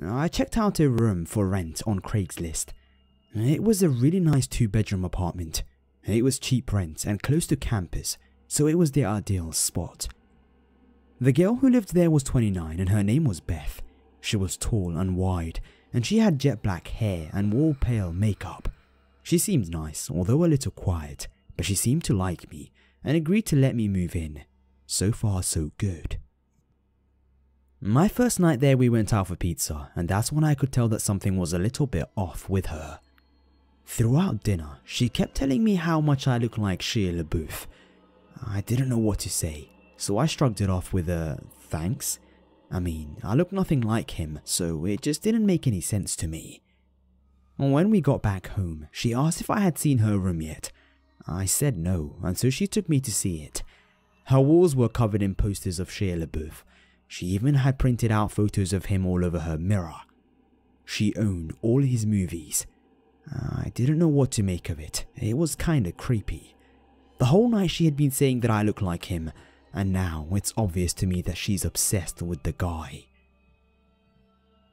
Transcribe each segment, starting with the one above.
I checked out a room for rent on Craigslist. It was a really nice 2-bedroom apartment. It was cheap rent and close to campus, so it was the ideal spot. The girl who lived there was 29 and her name was Beth. She was tall and wide, and she had jet black hair and wore pale makeup. She seemed nice, although a little quiet, but she seemed to like me and agreed to let me move in. So far so good. My first night there we went out for pizza, and that's when I could tell that something was a little bit off with her. Throughout dinner, she kept telling me how much I looked like Shia LaBeouf. I didn't know what to say, so I shrugged it off with a thanks. I mean, I look nothing like him, so it just didn't make any sense to me. When we got back home, she asked if I had seen her room yet. I said no, and so she took me to see it. Her walls were covered in posters of Shia LaBeouf. She even had printed out photos of him all over her mirror. She owned all his movies. I didn't know what to make of it. It was kinda creepy. The whole night she had been saying that I look like him, and now it's obvious to me that she's obsessed with the guy.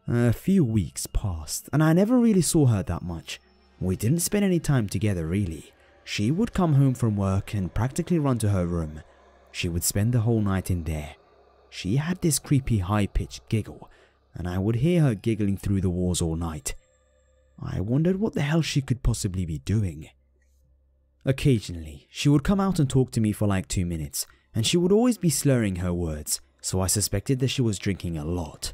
A few weeks passed, and I never really saw her that much. We didn't spend any time together really. She would come home from work and practically run to her room. She would spend the whole night in there. She had this creepy high-pitched giggle, and I would hear her giggling through the walls all night. I wondered what the hell she could possibly be doing. Occasionally, she would come out and talk to me for like 2 minutes, and she would always be slurring her words, so I suspected that she was drinking a lot.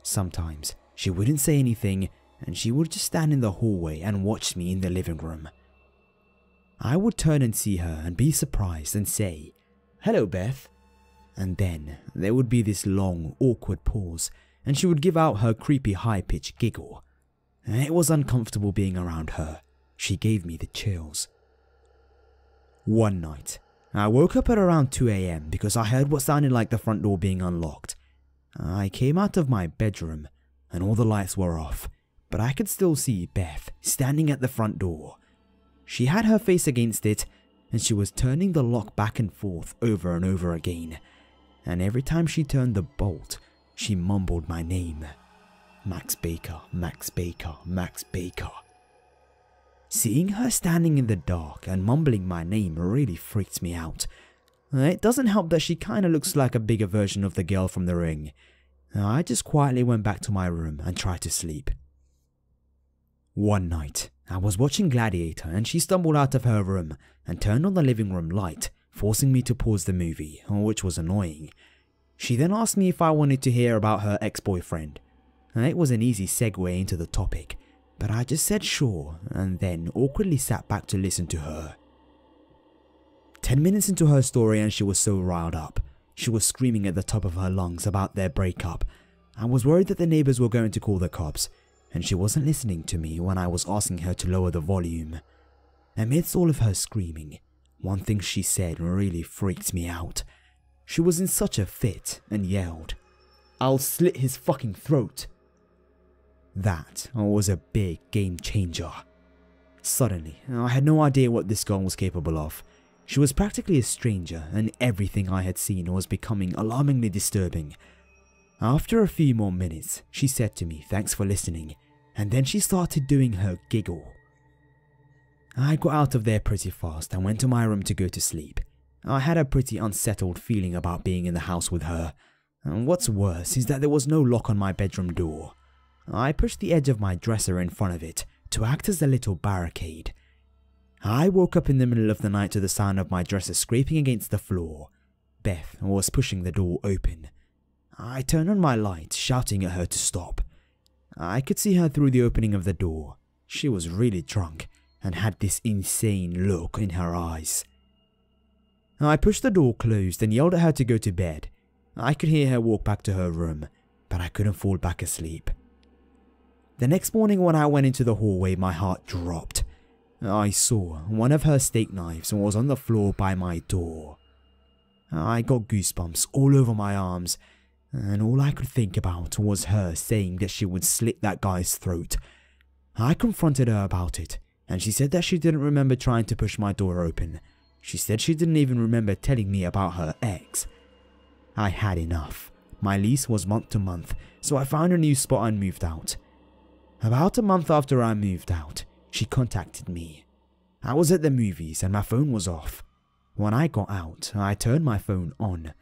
Sometimes, she wouldn't say anything, and she would just stand in the hallway and watch me in the living room. I would turn and see her and be surprised and say, "Hello, Beth." And then there would be this long, awkward pause, and she would give out her creepy high-pitched giggle. It was uncomfortable being around her. She gave me the chills. One night, I woke up at around 2 AM because I heard what sounded like the front door being unlocked. I came out of my bedroom, and all the lights were off, but I could still see Beth standing at the front door. She had her face against it, and she was turning the lock back and forth over and over again. And every time she turned the bolt, she mumbled my name. Max Baker, Max Baker, Max Baker. Seeing her standing in the dark and mumbling my name really freaked me out. It doesn't help that she kinda looks like a bigger version of the girl from The Ring. I just quietly went back to my room and tried to sleep. One night, I was watching Gladiator and she stumbled out of her room and turned on the living room light, forcing me to pause the movie, which was annoying. She then asked me if I wanted to hear about her ex-boyfriend. It was an easy segue into the topic, but I just said sure and then awkwardly sat back to listen to her. 10 minutes into her story and she was so riled up. She was screaming at the top of her lungs about their breakup. I was worried that the neighbors were going to call the cops, and she wasn't listening to me when I was asking her to lower the volume. Amidst all of her screaming, one thing she said really freaked me out. She was in such a fit and yelled, "I'll slit his fucking throat." That was a big game changer. Suddenly, I had no idea what this girl was capable of. She was practically a stranger, and everything I had seen was becoming alarmingly disturbing. After a few more minutes, she said to me, "Thanks for listening," and then she started doing her giggle. I got out of there pretty fast and went to my room to go to sleep. I had a pretty unsettled feeling about being in the house with her, and what's worse is that there was no lock on my bedroom door. I pushed the edge of my dresser in front of it to act as a little barricade. I woke up in the middle of the night to the sound of my dresser scraping against the floor. Beth was pushing the door open. I turned on my light, shouting at her to stop. I could see her through the opening of the door. She was really drunk and had this insane look in her eyes. I pushed the door closed and yelled at her to go to bed. I could hear her walk back to her room, but I couldn't fall back asleep. The next morning when I went into the hallway, my heart dropped. I saw one of her steak knives was on the floor by my door. I got goosebumps all over my arms, and all I could think about was her saying that she would slit that guy's throat. I confronted her about it, and she said that she didn't remember trying to push my door open. She said she didn't even remember telling me about her ex. I had enough, My lease was month to month, so I found a new spot and moved out. About a month after I moved out, she contacted me. I was at the movies and my phone was off. When I got out, I turned my phone on,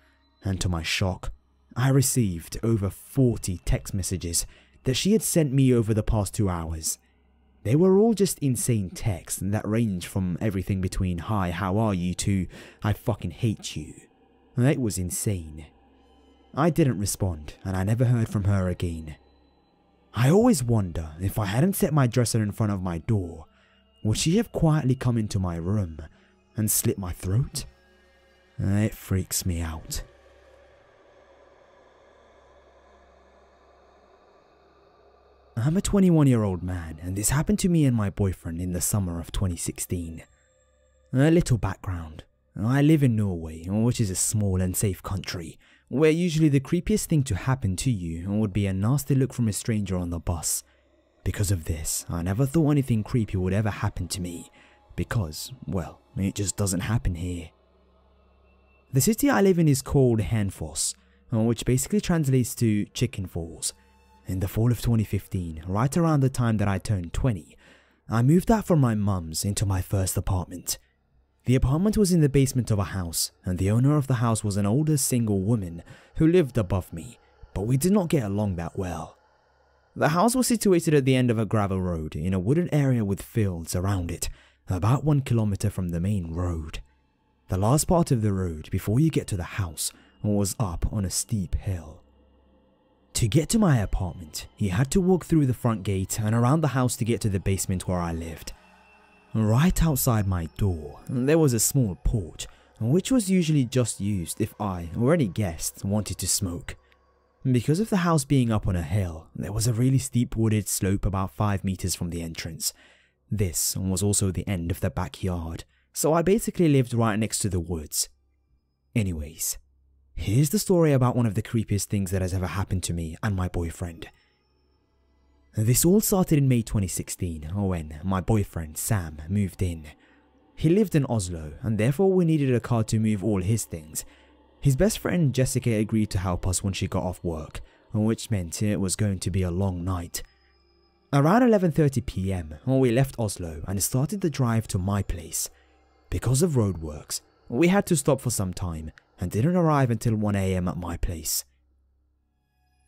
and to my shock, I received over 40 text messages that she had sent me over the past 2 hours. They were all just insane texts that ranged from everything between "Hi, how are you" to "I fucking hate you." It was insane. I didn't respond and I never heard from her again. I always wonder if I hadn't set my dresser in front of my door, would she have quietly come into my room and slit my throat? It freaks me out. I'm a 21-year-old man and this happened to me and my boyfriend in the summer of 2016. A little background. I live in Norway, which is a small and safe country, where usually the creepiest thing to happen to you would be a nasty look from a stranger on the bus. Because of this, I never thought anything creepy would ever happen to me, because, well, it just doesn't happen here. The city I live in is called Hanfoss, which basically translates to Chicken Falls. In the fall of 2015, right around the time that I turned 20, I moved out from my mum's into my first apartment. The apartment was in the basement of a house, and the owner of the house was an older single woman who lived above me, but we did not get along that well. The house was situated at the end of a gravel road in a wooded area with fields around it, about 1 kilometer from the main road. The last part of the road before you get to the house was up on a steep hill. To get to my apartment, you had to walk through the front gate and around the house to get to the basement where I lived. Right outside my door, there was a small porch, which was usually just used if I or any guests wanted to smoke. Because of the house being up on a hill, there was a really steep wooded slope about 5 meters from the entrance. This was also the end of the backyard, so I basically lived right next to the woods. Anyways, here's the story about one of the creepiest things that has ever happened to me and my boyfriend. This all started in May 2016 when my boyfriend Sam moved in. He lived in Oslo and therefore we needed a car to move all his things. His best friend Jessica agreed to help us when she got off work, which meant it was going to be a long night. Around 11:30 PM we left Oslo and started the drive to my place. Because of roadworks, we had to stop for some time and didn't arrive until 1 AM at my place.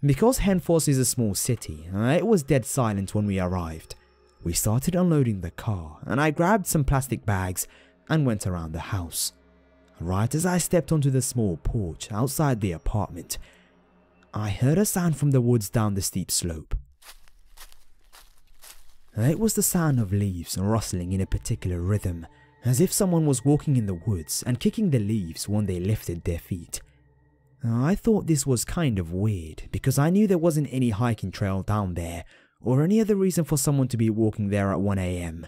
Because Hanfoss is a small city, it was dead silent when we arrived. We started unloading the car and I grabbed some plastic bags and went around the house. Right as I stepped onto the small porch outside the apartment, I heard a sound from the woods down the steep slope. It was the sound of leaves rustling in a particular rhythm, as if someone was walking in the woods and kicking the leaves when they lifted their feet. I thought this was kind of weird because I knew there wasn't any hiking trail down there or any other reason for someone to be walking there at 1 AM.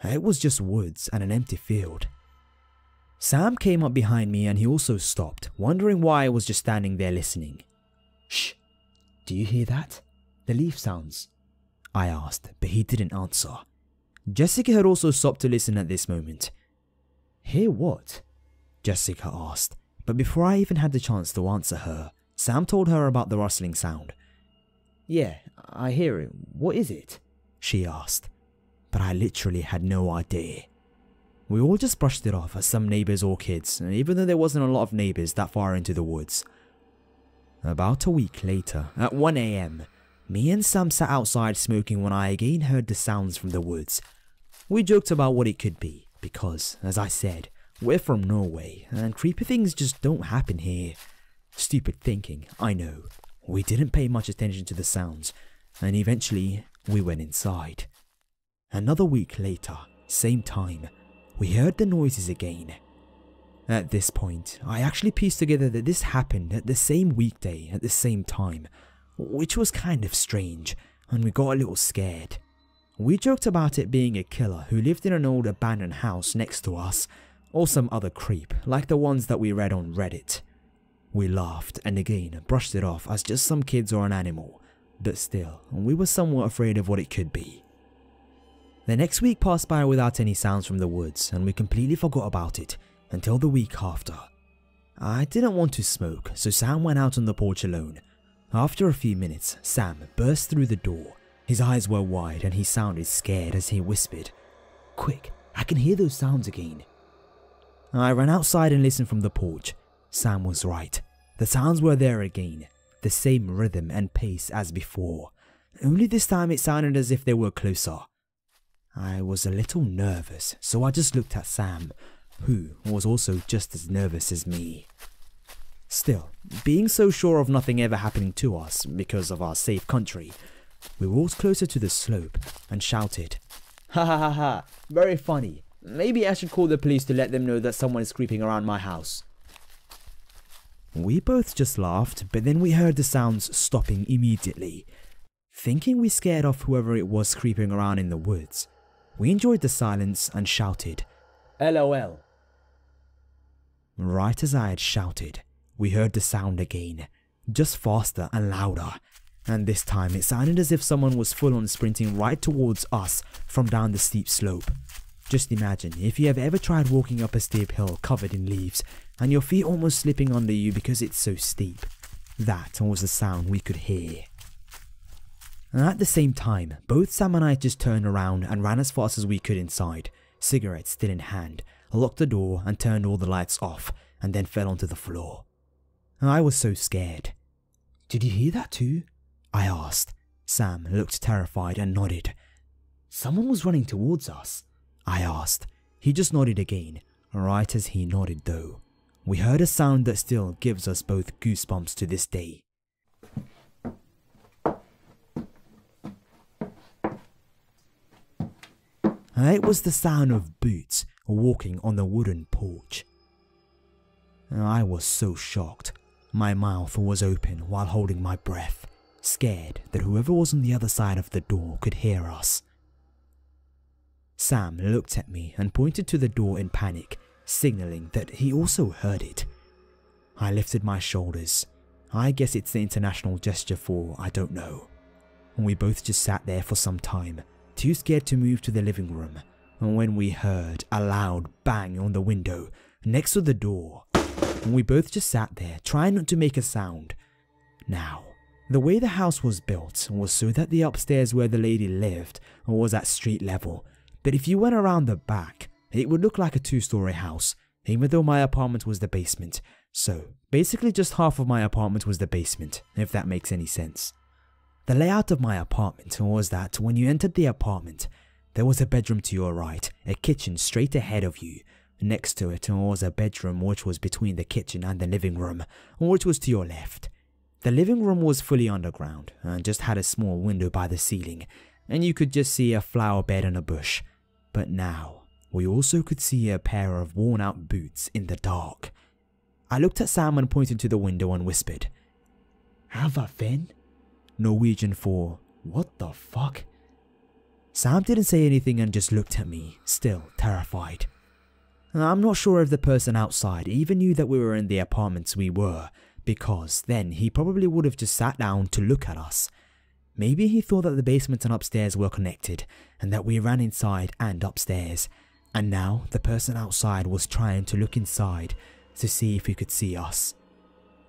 It was just woods and an empty field. Sam came up behind me and he also stopped, wondering why I was just standing there listening. "Shh, do you hear that? The leaf sounds?" I asked, but he didn't answer. Jessica had also stopped to listen at this moment. "Hear what?" Jessica asked, but before I even had the chance to answer her, Sam told her about the rustling sound. "Yeah, I hear it. What is it?" she asked, but I literally had no idea. We all just brushed it off as some neighbors or kids, even though there wasn't a lot of neighbors that far into the woods. About a week later, at 1 AM, me and Sam sat outside smoking when I again heard the sounds from the woods. We joked about what it could be, because, as I said, we're from Norway, and creepy things just don't happen here. Stupid thinking, I know. We didn't pay much attention to the sounds, and eventually, we went inside. Another week later, same time, we heard the noises again. At this point, I actually pieced together that this happened at the same weekday at the same time, which was kind of strange, and we got a little scared. We joked about it being a killer who lived in an old abandoned house next to us, or some other creep like the ones that we read on Reddit. We laughed and again brushed it off as just some kids or an animal, but still, we were somewhat afraid of what it could be. The next week passed by without any sounds from the woods, and we completely forgot about it until the week after. I didn't want to smoke, so Sam went out on the porch alone. After a few minutes, Sam burst through the door. His eyes were wide and he sounded scared as he whispered, "Quick, I can hear those sounds again." I ran outside and listened from the porch. Sam was right. The sounds were there again, the same rhythm and pace as before, only this time it sounded as if they were closer. I was a little nervous, so I just looked at Sam, who was also just as nervous as me. Still, being so sure of nothing ever happening to us because of our safe country, we walked closer to the slope and shouted, "Ha ha ha ha, very funny. Maybe I should call the police to let them know that someone is creeping around my house." We both just laughed, but then we heard the sounds stopping immediately. Thinking we scared off whoever it was creeping around in the woods, we enjoyed the silence and shouted, "LOL." Right as I had shouted, we heard the sound again, just faster and louder, and this time it sounded as if someone was full on sprinting right towards us from down the steep slope. Just imagine if you have ever tried walking up a steep hill covered in leaves and your feet almost slipping under you because it's so steep. That was the sound we could hear. And at the same time, both Sam and I just turned around and ran as fast as we could inside, cigarettes still in hand, locked the door and turned all the lights off, and then fell onto the floor. I was so scared. "Did you hear that too?" I asked. Sam looked terrified and nodded. "Someone was running towards us?" I asked. He just nodded again. Right as he nodded though, we heard a sound that still gives us both goosebumps to this day. It was the sound of boots walking on the wooden porch. I was so shocked. My mouth was open while holding my breath, scared that whoever was on the other side of the door could hear us. Sam looked at me and pointed to the door in panic, signaling that he also heard it. I lifted my shoulders. I guess it's the international gesture for I don't know. We both just sat there for some time, too scared to move to the living room, when we heard a loud bang on the window next to the door. We both just sat there, trying not to make a sound. Now, the way the house was built was so that the upstairs where the lady lived was at street level, but if you went around the back, it would look like a two-story house, even though my apartment was the basement. So, basically just half of my apartment was the basement, if that makes any sense. The layout of my apartment was that when you entered the apartment, there was a bedroom to your right, a kitchen straight ahead of you. Next to it was a bedroom which was between the kitchen and the living room, which was to your left. The living room was fully underground and just had a small window by the ceiling, and you could just see a flower bed and a bush. But now, we also could see a pair of worn-out boots in the dark. I looked at Sam and pointed to the window and whispered, "Hva fan?" Norwegian for, "What the fuck?" Sam didn't say anything and just looked at me, still terrified. I'm not sure if the person outside even knew that we were in the apartments we were, because then he probably would have just sat down to look at us. Maybe he thought that the basement and upstairs were connected, and that we ran inside and upstairs, and now the person outside was trying to look inside to see if he could see us.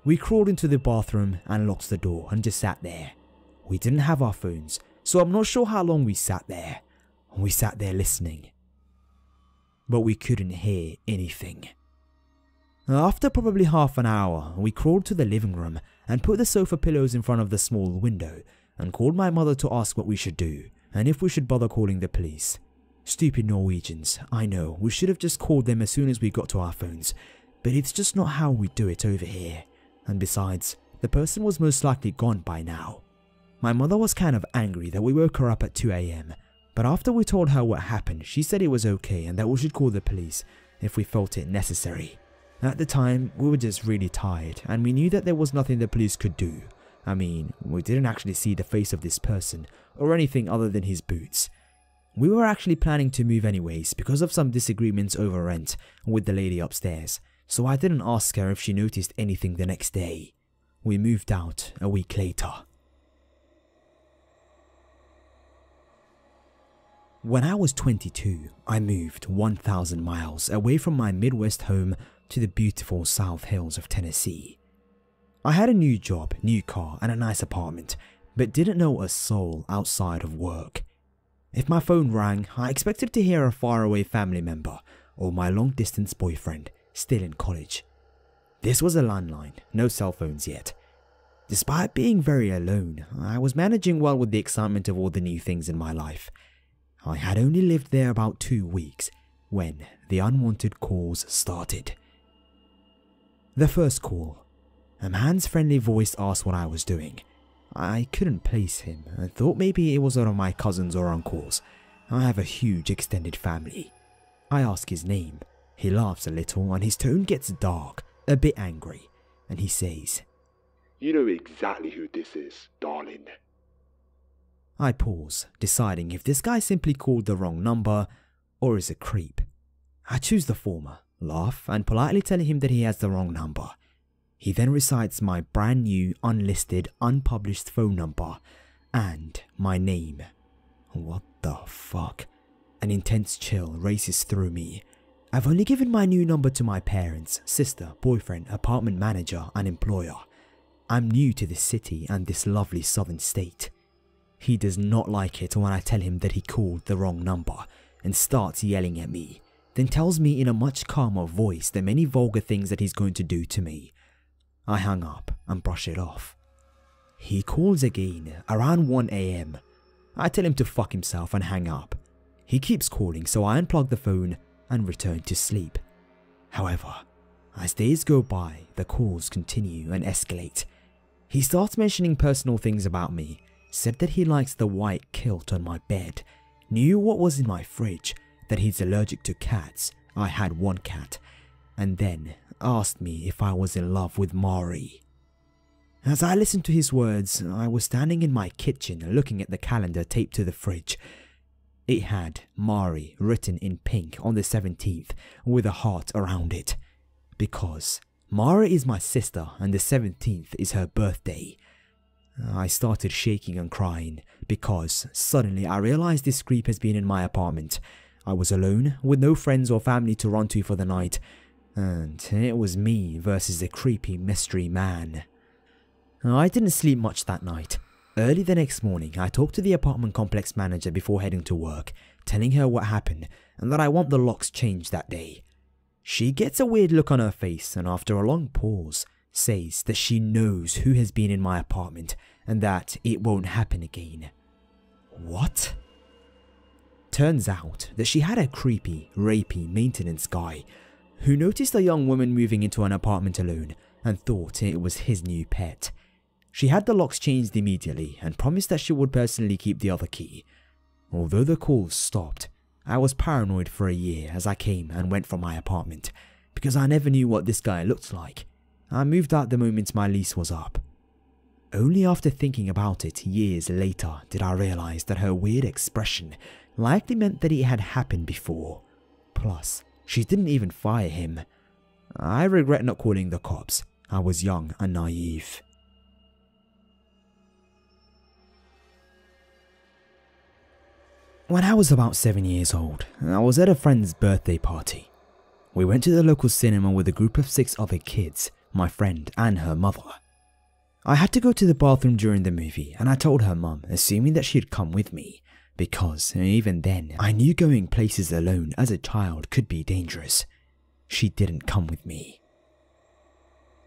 We crawled into the bathroom and locked the door and just sat there. We didn't have our phones, so I'm not sure how long we sat there. We sat there listening. But we couldn't hear anything. After probably half an hour, we crawled to the living room and put the sofa pillows in front of the small window and called my mother to ask what we should do and if we should bother calling the police. Stupid Norwegians, I know, we should have just called them as soon as we got to our phones, but it's just not how we do it over here. And besides, the person was most likely gone by now. My mother was kind of angry that we woke her up at 2 AM, but after we told her what happened, she said it was okay and that we should call the police if we felt it necessary. At the time, we were just really tired and we knew that there was nothing the police could do. I mean, we didn't actually see the face of this person or anything other than his boots. We were actually planning to move anyways because of some disagreements over rent with the lady upstairs, so I didn't ask her if she noticed anything the next day. We moved out a week later. When I was 22, I moved 1,000 miles away from my Midwest home to the beautiful South Hills of Tennessee. I had a new job, new car, and a nice apartment, but didn't know a soul outside of work. If my phone rang, I expected to hear a faraway family member or my long-distance boyfriend still in college. This was a landline, no cell phones yet. Despite being very alone, I was managing well with the excitement of all the new things in my life. I had only lived there about 2 weeks when the unwanted calls started. The first call. A man's friendly voice asked what I was doing. I couldn't place him and thought maybe it was one of my cousins or uncles. I have a huge extended family. I ask his name. He laughs a little and his tone gets dark, a bit angry, and he says, "You know exactly who this is, darling." I pause, deciding if this guy simply called the wrong number or is a creep. I choose the former, laugh, and politely tell him that he has the wrong number. He then recites my brand new, unlisted, unpublished phone number and my name. What the fuck? An intense chill races through me. I've only given my new number to my parents, sister, boyfriend, apartment manager, and employer. I'm new to this city and this lovely southern state. He does not like it when I tell him that he called the wrong number and starts yelling at me, then tells me in a much calmer voice the many vulgar things that he's going to do to me. I hang up and brush it off. He calls again around 1 AM. I tell him to fuck himself and hang up. He keeps calling, so I unplug the phone and return to sleep. However, as days go by, the calls continue and escalate. He starts mentioning personal things about me, said that he likes the white kilt on my bed, knew what was in my fridge, that he's allergic to cats, I had one cat, and then asked me if I was in love with Mari. As I listened to his words, I was standing in my kitchen looking at the calendar taped to the fridge. It had Mari written in pink on the 17th with a heart around it, because Mari is my sister and the 17th is her birthday. I started shaking and crying because suddenly I realized this creep has been in my apartment. I was alone with no friends or family to run to for the night, and it was me versus a creepy mystery man. I didn't sleep much that night. Early the next morning, I talked to the apartment complex manager before heading to work, telling her what happened and that I want the locks changed that day. She gets a weird look on her face and after a long pause, says that she knows who has been in my apartment and that it won't happen again. What? Turns out that she had a creepy, rapey maintenance guy who noticed a young woman moving into an apartment alone and thought it was his new pet. She had the locks changed immediately and promised that she would personally keep the other key. Although the calls stopped, I was paranoid for a year as I came and went from my apartment because I never knew what this guy looked like. I moved out the moment my lease was up. Only after thinking about it years later did I realize that her weird expression likely meant that it had happened before. Plus, she didn't even fire him. I regret not calling the cops. I was young and naive. When I was about 7 years old, I was at a friend's birthday party. We went to the local cinema with a group of 6 other kids, my friend and her mother. I had to go to the bathroom during the movie and I told her mum, assuming that she'd come with me, because even then I knew going places alone as a child could be dangerous. She didn't come with me.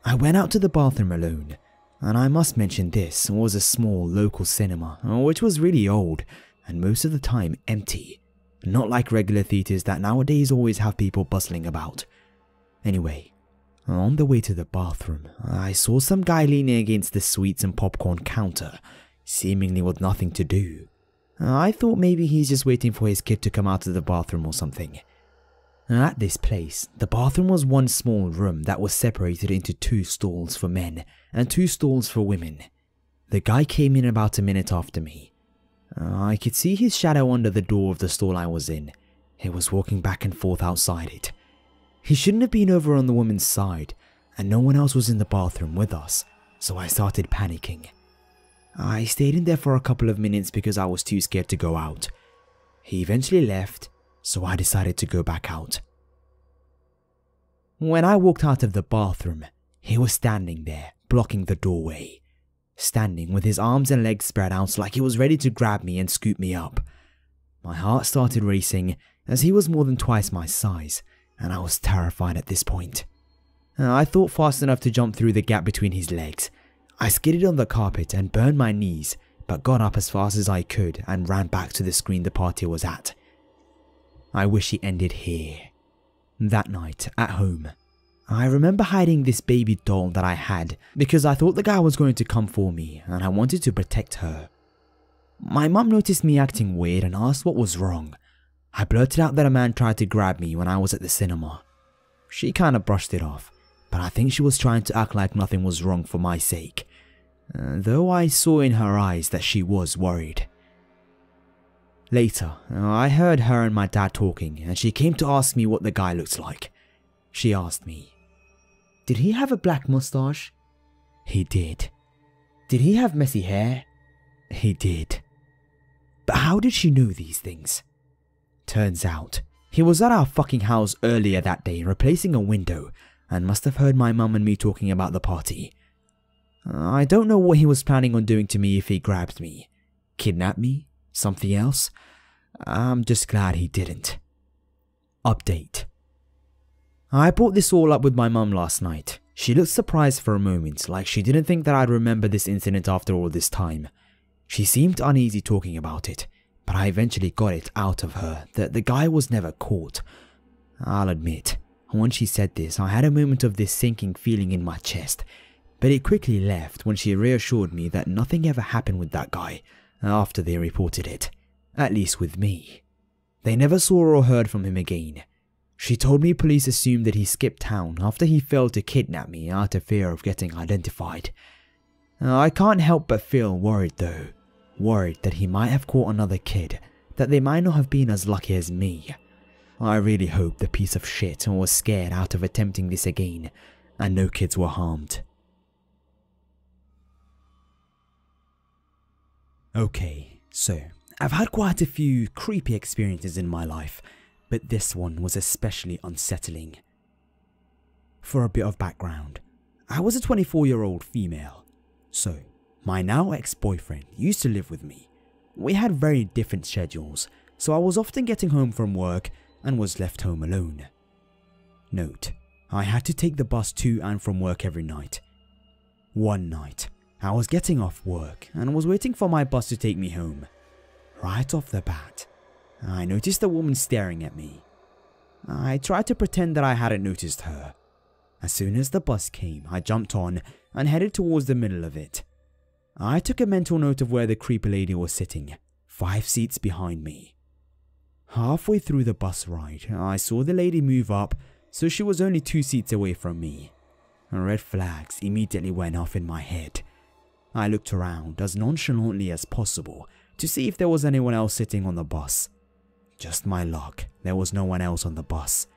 I went out to the bathroom alone, and I must mention this was a small local cinema, which was really old and most of the time empty, not like regular theatres that nowadays always have people bustling about. Anyway, on the way to the bathroom, I saw some guy leaning against the sweets and popcorn counter, seemingly with nothing to do. I thought maybe he's just waiting for his kid to come out of the bathroom or something. At this place, the bathroom was one small room that was separated into 2 stalls for men and 2 stalls for women. The guy came in about a minute after me. I could see his shadow under the door of the stall I was in. He was walking back and forth outside it. He shouldn't have been over on the woman's side, and no one else was in the bathroom with us, so I started panicking. I stayed in there for a couple of minutes because I was too scared to go out. He eventually left, so I decided to go back out. When I walked out of the bathroom, he was standing there, blocking the doorway. Standing with his arms and legs spread out like he was ready to grab me and scoop me up. My heart started racing as he was more than twice my size, and I was terrified at this point. I thought fast enough to jump through the gap between his legs. I skidded on the carpet and burned my knees, but got up as fast as I could and ran back to the screen the party was at. I wish it ended here. That night, at home, I remember hiding this baby doll that I had because I thought the guy was going to come for me and I wanted to protect her. My mum noticed me acting weird and asked what was wrong. I blurted out that a man tried to grab me when I was at the cinema. She kinda brushed it off, but I think she was trying to act like nothing was wrong for my sake, though I saw in her eyes that she was worried. Later, I heard her and my dad talking and she came to ask me what the guy looked like. She asked me, "Did he have a black mustache?" He did. "Did he have messy hair?" He did. But how did she know these things? Turns out, he was at our fucking house earlier that day replacing a window and must have heard my mum and me talking about the party. I don't know what he was planning on doing to me if he grabbed me. Kidnap me? Something else? I'm just glad he didn't. Update. I brought this all up with my mum last night. She looked surprised for a moment, like she didn't think that I'd remember this incident after all this time. She seemed uneasy talking about it, but I eventually got it out of her that the guy was never caught. I'll admit, when she said this, I had a moment of this sinking feeling in my chest, but it quickly left when she reassured me that nothing ever happened with that guy after they reported it, at least with me. They never saw or heard from him again. She told me police assumed that he skipped town after he failed to kidnap me out of fear of getting identified. I can't help but feel worried though. Worried that he might have caught another kid, that they might not have been as lucky as me. I really hope the piece of shit was scared out of attempting this again, and no kids were harmed. Okay, so I've had quite a few creepy experiences in my life, but this one was especially unsettling. For a bit of background, I was a 24-year-old female, so my now ex-boyfriend used to live with me. We had very different schedules, so I was often getting home from work and was left home alone. Note, I had to take the bus to and from work every night. One night, I was getting off work and was waiting for my bus to take me home. Right off the bat, I noticed a woman staring at me. I tried to pretend that I hadn't noticed her. As soon as the bus came, I jumped on and headed towards the middle of it. I took a mental note of where the creepy lady was sitting, 5 seats behind me. Halfway through the bus ride, I saw the lady move up, so she was only 2 seats away from me. Red flags immediately went off in my head. I looked around as nonchalantly as possible to see if there was anyone else sitting on the bus. Just my luck, there was no one else on the bus.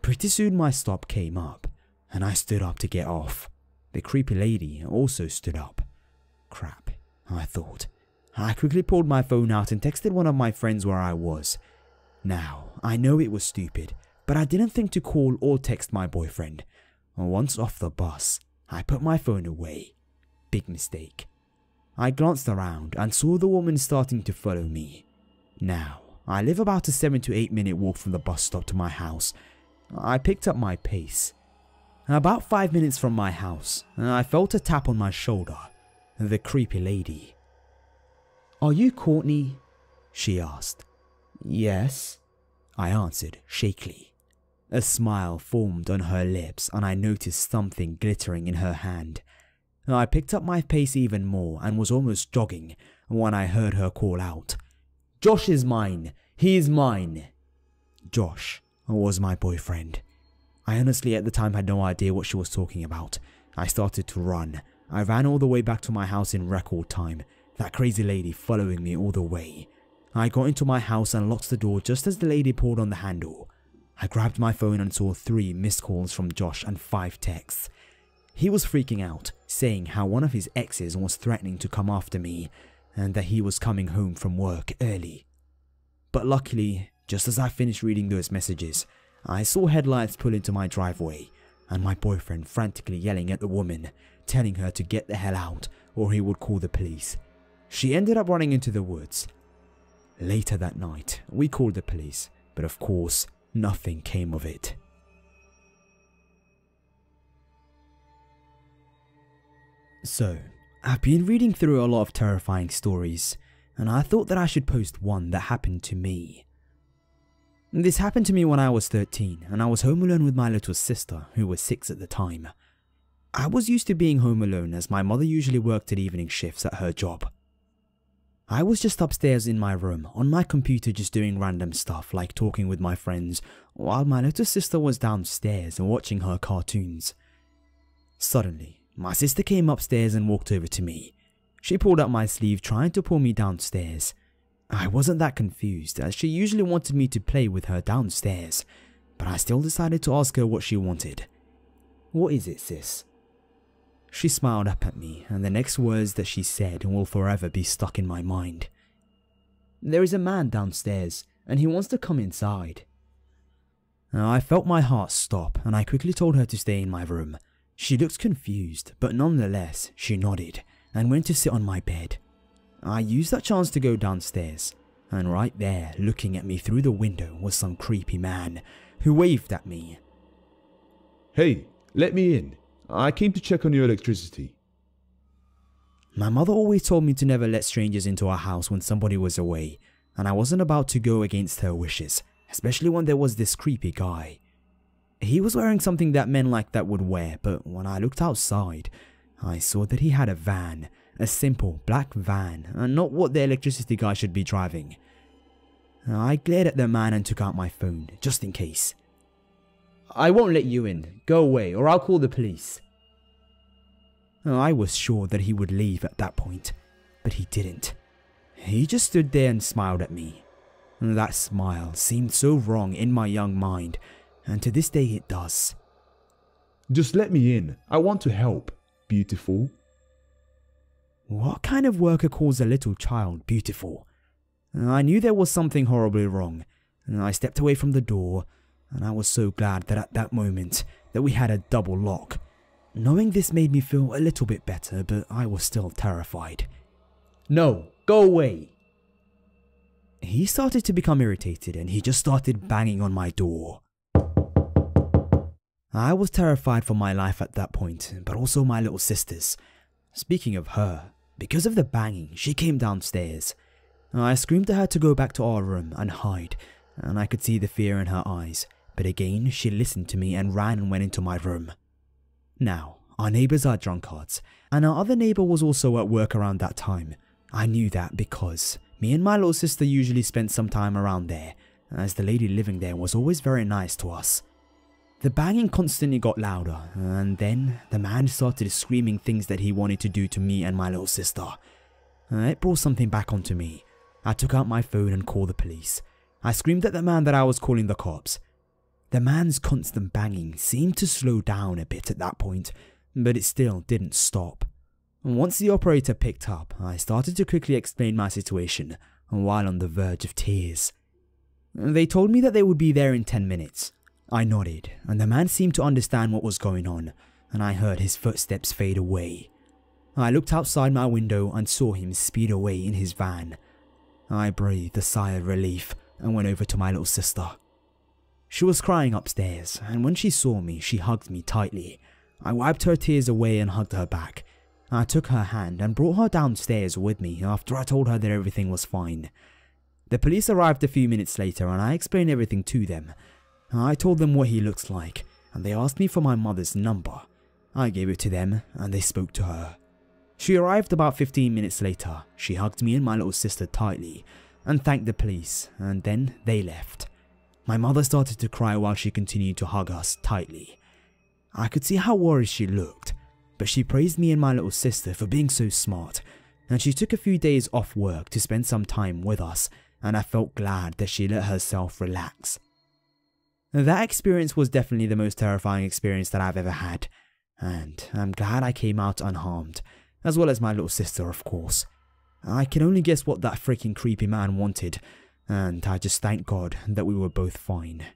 Pretty soon my stop came up, and I stood up to get off. The creepy lady also stood up. Crap, I thought. I quickly pulled my phone out and texted one of my friends where I was. Now, I know it was stupid, but I didn't think to call or text my boyfriend. Once off the bus, I put my phone away. Big mistake. I glanced around and saw the woman starting to follow me. Now, I live about a 7 to 8 minute walk from the bus stop to my house. I picked up my pace. About 5 minutes from my house, I felt a tap on my shoulder. The creepy lady. "Are you Courtney?" she asked. "Yes," I answered shakily. A smile formed on her lips and I noticed something glittering in her hand. I picked up my pace even more and was almost jogging when I heard her call out, "Josh is mine! He is mine!" Josh was my boyfriend. I honestly at the time had no idea what she was talking about. I started to run. I ran all the way back to my house in record time, that crazy lady following me all the way. I got into my house and locked the door just as the lady pulled on the handle. I grabbed my phone and saw 3 missed calls from Josh and 5 texts. He was freaking out, saying how one of his exes was threatening to come after me and that he was coming home from work early. But luckily, just as I finished reading those messages, I saw headlights pull into my driveway and my boyfriend frantically yelling at the woman, telling her to get the hell out or he would call the police. She ended up running into the woods. Later that night, we called the police, but of course, nothing came of it. So, I've been reading through a lot of terrifying stories, and I thought that I should post one that happened to me. This happened to me when I was 13, and I was home alone with my little sister, who was 6 at the time. I was used to being home alone as my mother usually worked at evening shifts at her job. I was just upstairs in my room, on my computer just doing random stuff like talking with my friends, while my little sister was downstairs and watching her cartoons. Suddenly, my sister came upstairs and walked over to me. She pulled up my sleeve trying to pull me downstairs. I wasn't that confused as she usually wanted me to play with her downstairs, but I still decided to ask her what she wanted. "What is it, sis?" She smiled up at me, and the next words that she said will forever be stuck in my mind. "There is a man downstairs, and he wants to come inside." I felt my heart stop, and I quickly told her to stay in my room. She looked confused, but nonetheless, she nodded and went to sit on my bed. I used that chance to go downstairs, and right there, looking at me through the window, was some creepy man who waved at me. Hey, let me in. I came to check on your electricity. My mother always told me to never let strangers into our house when somebody was away, and I wasn't about to go against her wishes, especially when there was this creepy guy. He was wearing something that men like that would wear, but when I looked outside, I saw that he had a van, a simple black van, and not what the electricity guy should be driving. I glared at the man and took out my phone, just in case. "I won't let you in. Go away, or I'll call the police." I was sure that he would leave at that point, but he didn't. He just stood there and smiled at me. That smile seemed so wrong in my young mind, and to this day it does. Just let me in. I want to help. Beautiful. What kind of worker calls a little child beautiful? I knew there was something horribly wrong, and I stepped away from the door, and I was so glad that at that moment that we had a double lock. Knowing this made me feel a little bit better, but I was still terrified. "No, go away." He started to become irritated and he just started banging on my door. I was terrified for my life at that point, but also my little sister's. Speaking of her, because of the banging, she came downstairs. I screamed at her to go back to our room and hide, and I could see the fear in her eyes, but again she listened to me and ran and went into my room. Now, our neighbours are drunkards, and our other neighbour was also at work around that time. I knew that because me and my little sister usually spent some time around there, as the lady living there was always very nice to us. The banging constantly got louder, and then the man started screaming things that he wanted to do to me and my little sister. It brought something back onto me. I took out my phone and called the police. I screamed at the man that I was calling the cops. The man's constant banging seemed to slow down a bit at that point, but it still didn't stop. Once the operator picked up, I started to quickly explain my situation, while on the verge of tears. They told me that they would be there in 10 minutes. I nodded, and the man seemed to understand what was going on, and I heard his footsteps fade away. I looked outside my window and saw him speed away in his van. I breathed a sigh of relief and went over to my little sister. She was crying upstairs, and when she saw me, she hugged me tightly. I wiped her tears away and hugged her back. I took her hand and brought her downstairs with me after I told her that everything was fine. The police arrived a few minutes later and I explained everything to them. I told them what he looks like, and they asked me for my mother's number. I gave it to them, and they spoke to her. She arrived about 15 minutes later. She hugged me and my little sister tightly, and thanked the police, and then they left. My mother started to cry while she continued to hug us tightly. I could see how worried she looked, but she praised me and my little sister for being so smart, and she took a few days off work to spend some time with us, and I felt glad that she let herself relax. That experience was definitely the most terrifying experience that I've ever had, and I'm glad I came out unharmed, as well as my little sister, of course. I can only guess what that freaking creepy man wanted, and I just thank God that we were both fine.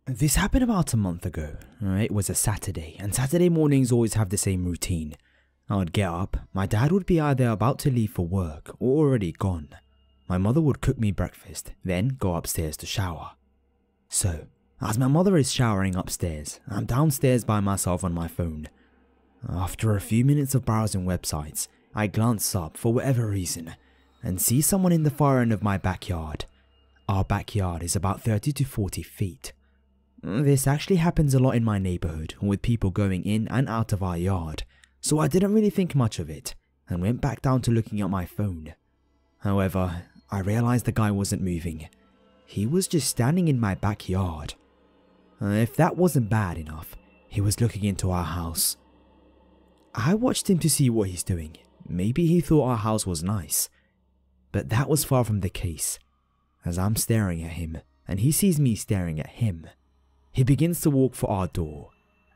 This happened about a month ago. It was a Saturday, and Saturday mornings always have the same routine. I would get up, my dad would be either about to leave for work or already gone. My mother would cook me breakfast, then go upstairs to shower. So, as my mother is showering upstairs, I'm downstairs by myself on my phone. After a few minutes of browsing websites, I glance up for whatever reason and see someone in the far end of my backyard. Our backyard is about 30 to 40 feet. This actually happens a lot in my neighborhood with people going in and out of our yard, so I didn't really think much of it and went back down to looking at my phone. However, I realized the guy wasn't moving. He was just standing in my backyard. If that wasn't bad enough, he was looking into our house. I watched him to see what he's doing. Maybe he thought our house was nice. But that was far from the case, as I'm staring at him and he sees me staring at him. He begins to walk for our door.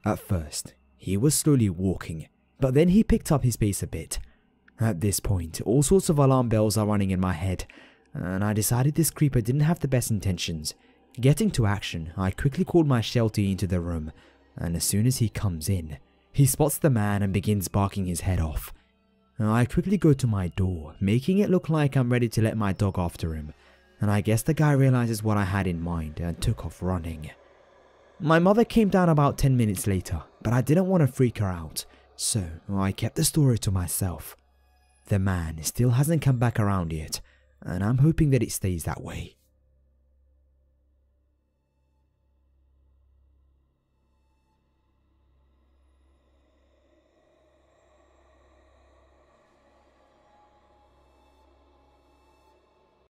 At first, he was slowly walking, but then he picked up his pace a bit. At this point, all sorts of alarm bells are running in my head, and I decided this creeper didn't have the best intentions. Getting to action, I quickly called my Sheltie into the room, and as soon as he comes in, he spots the man and begins barking his head off. I quickly go to my door, making it look like I'm ready to let my dog after him, and I guess the guy realizes what I had in mind and took off running. My mother came down about 10 minutes later, but I didn't want to freak her out, so I kept the story to myself. The man still hasn't come back around yet, and I'm hoping that it stays that way.